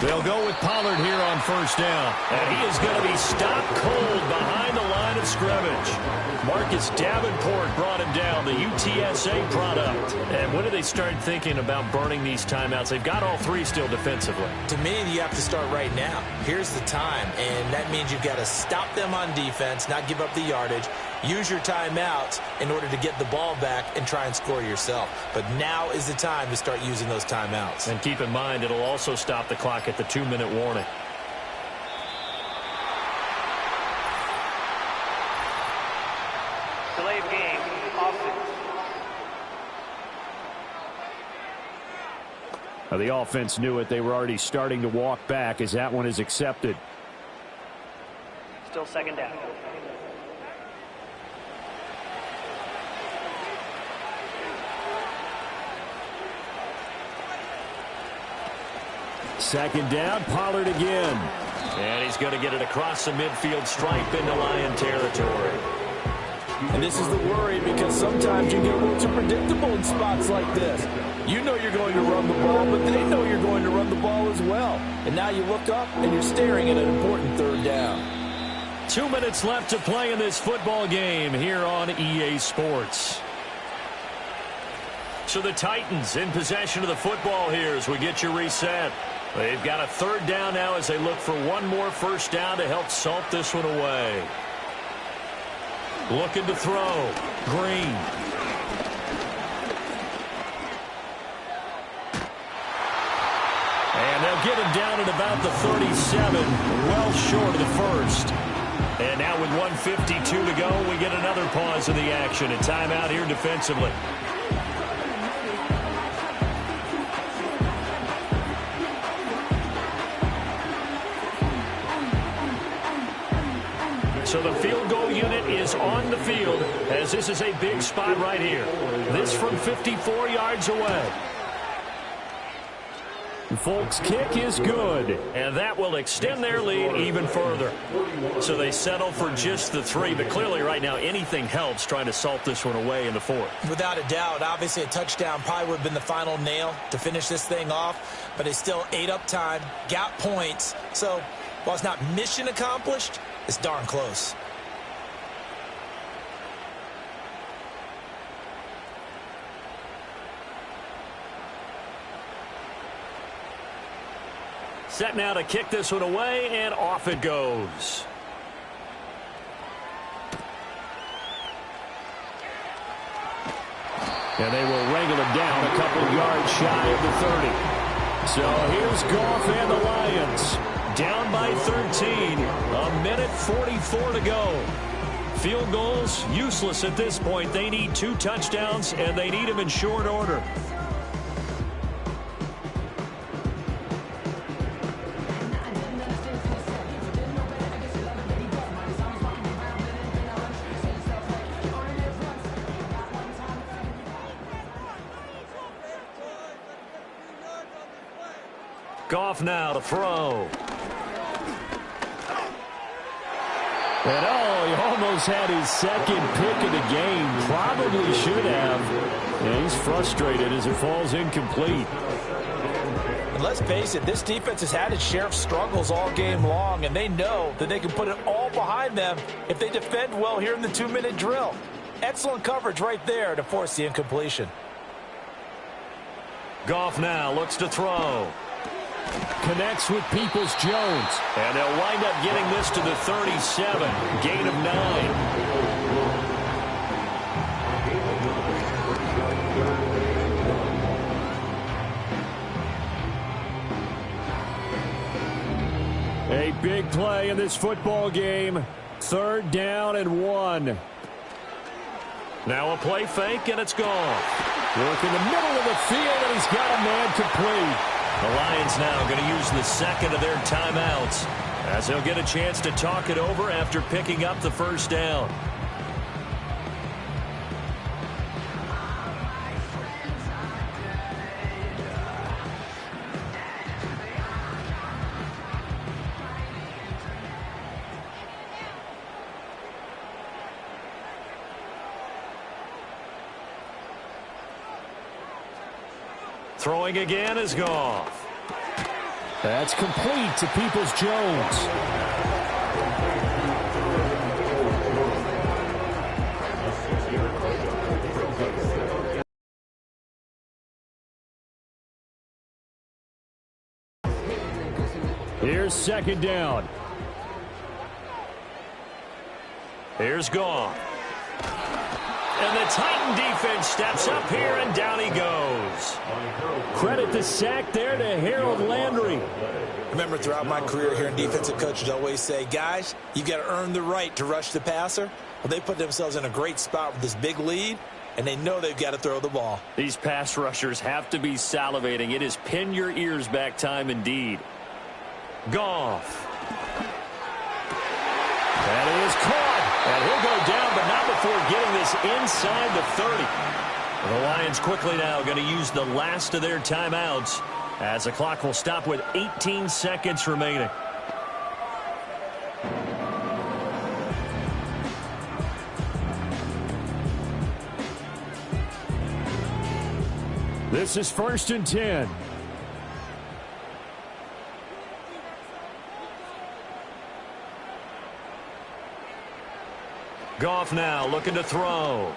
They'll go with Pollard here on first down. And he is going to be stopped cold behind the line of scrimmage. Marcus Davenport brought him down, the UTSA product. And when do they start thinking about burning these timeouts? They've got all 3 still defensively. To me, you have to start right now. Here's the time, and that means you've got to stop them on defense, not give up the yardage, use your timeouts in order to get the ball back and try and score yourself. But now is the time to start using those timeouts. And keep in mind, it'll also stop the clock at the 2-minute warning. Delay of game, offense. Now, the offense knew it. They were already starting to walk back as that one is accepted. Still 2nd down. Second down, Pollard again. And he's going to get it across the midfield stripe into Lion territory. And this is the worry, because sometimes you get a little too predictable in spots like this. You know you're going to run the ball, but they know you're going to run the ball as well. And now you look up and you're staring at an important third down. 2 minutes left to play in this football game here on EA Sports. So the Titans in possession of the football here as we get you reset. They've got a third down now as they look for one more first down to help salt this one away. Looking to throw. Green. And they'll get him down at about the 37, well short of the first. And now with 1:52 to go, we get another pause in the action. A timeout here defensively. So the field goal unit is on the field as this is a big spot right here. This from 54 yards away. Folks' kick is good, and that will extend their lead even further. So they settle for just the 3, but clearly right now anything helps trying to salt this one away in the 4th. Without a doubt, obviously a touchdown probably would have been the final nail to finish this thing off, but it's still ate up time, got points. So while it's not mission accomplished, it's darn close. Set now to kick this one away, and off it goes. And they will wrangle it down a couple yards shy of the 30. So here's Goff and the Lions. Down by 13. A minute 44 to go. Field goals useless at this point. They need 2 touchdowns, and they need them in short order. Goff now to throw. And he almost had his second pick of the game. Probably should have. And he's frustrated as it falls incomplete. And let's face it, this defense has had its share of struggles all game long, and they know that they can put it all behind them if they defend well here in the 2-minute drill. Excellent coverage right there to force the incompletion. Goff now looks to throw. Connects with Peoples-Jones. And they'll wind up getting this to the 37. Gain of 9. A big play in this football game. 3rd down and 1. Now a play fake, and it's gone. Work in the middle of the field, and he's got a man complete. The Lions now going to use the second of their timeouts as they'll get a chance to talk it over after picking up the first down. Throwing again is Goff. That's complete to Peoples-Jones. Here's 2nd down. Here's Goff. And the Titan defense steps up here, and down he goes. Credit the sack there to Harold Landry. Remember, throughout my career here in defensive coaches always say, guys, you got to earn the right to rush the passer. Well, they put themselves in a great spot with this big lead, and they know they've got to throw the ball. These pass rushers have to be salivating. It is pin your ears back time indeed. Goff. That is caught. And he'll go down, but not before getting this inside the 30. The Lions quickly now going to use the last of their timeouts as the clock will stop with 18 seconds remaining. This is 1st and 10. Goff now looking to throw.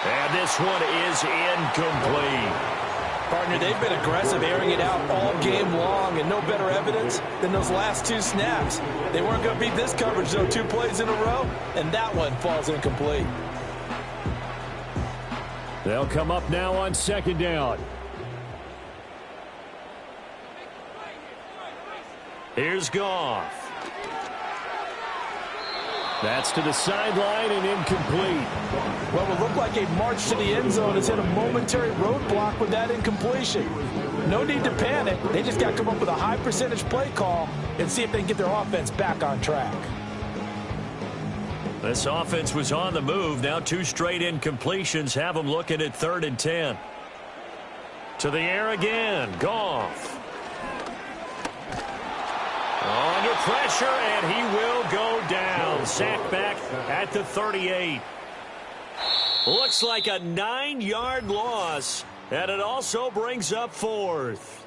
And this one is incomplete. Partner, they've been aggressive, airing it out all game long, and no better evidence than those last 2 snaps. They weren't going to beat this coverage, though, 2 plays in a row, and that one falls incomplete. They'll come up now on 2nd down. Here's Goff. That's to the sideline and incomplete. Well, it looked like a march to the end zone has hit a momentary roadblock with that incompletion. No need to panic. They just got to come up with a high percentage play call and see if they can get their offense back on track. This offense was on the move. Now 2 straight incompletions have them looking at 3rd and 10. To the air again. Goff. Under pressure, and he will go down. Sacked back at the 38. Looks like a 9-yard loss, and it also brings up 4th.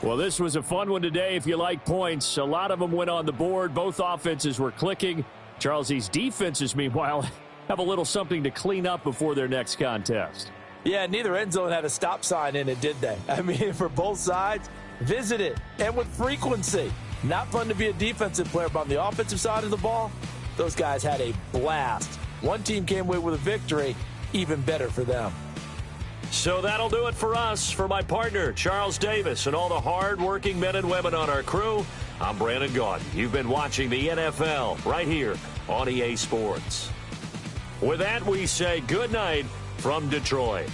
Well, this was a fun one today if you like points. A lot of them went on the board. Both offenses were clicking. Charles, these defenses, meanwhile, have a little something to clean up before their next contest. Yeah, neither end zone had a stop sign in it, did they? I mean, for both sides, visit it, and with frequency. Not fun to be a defensive player, but on the offensive side of the ball, those guys had a blast. One team came away with a victory, even better for them. So that'll do it for us. For my partner, Charles Davis, and all the hard-working men and women on our crew, I'm Brandon Gaudin. You've been watching the NFL right here on EA Sports. With that, we say good night from Detroit.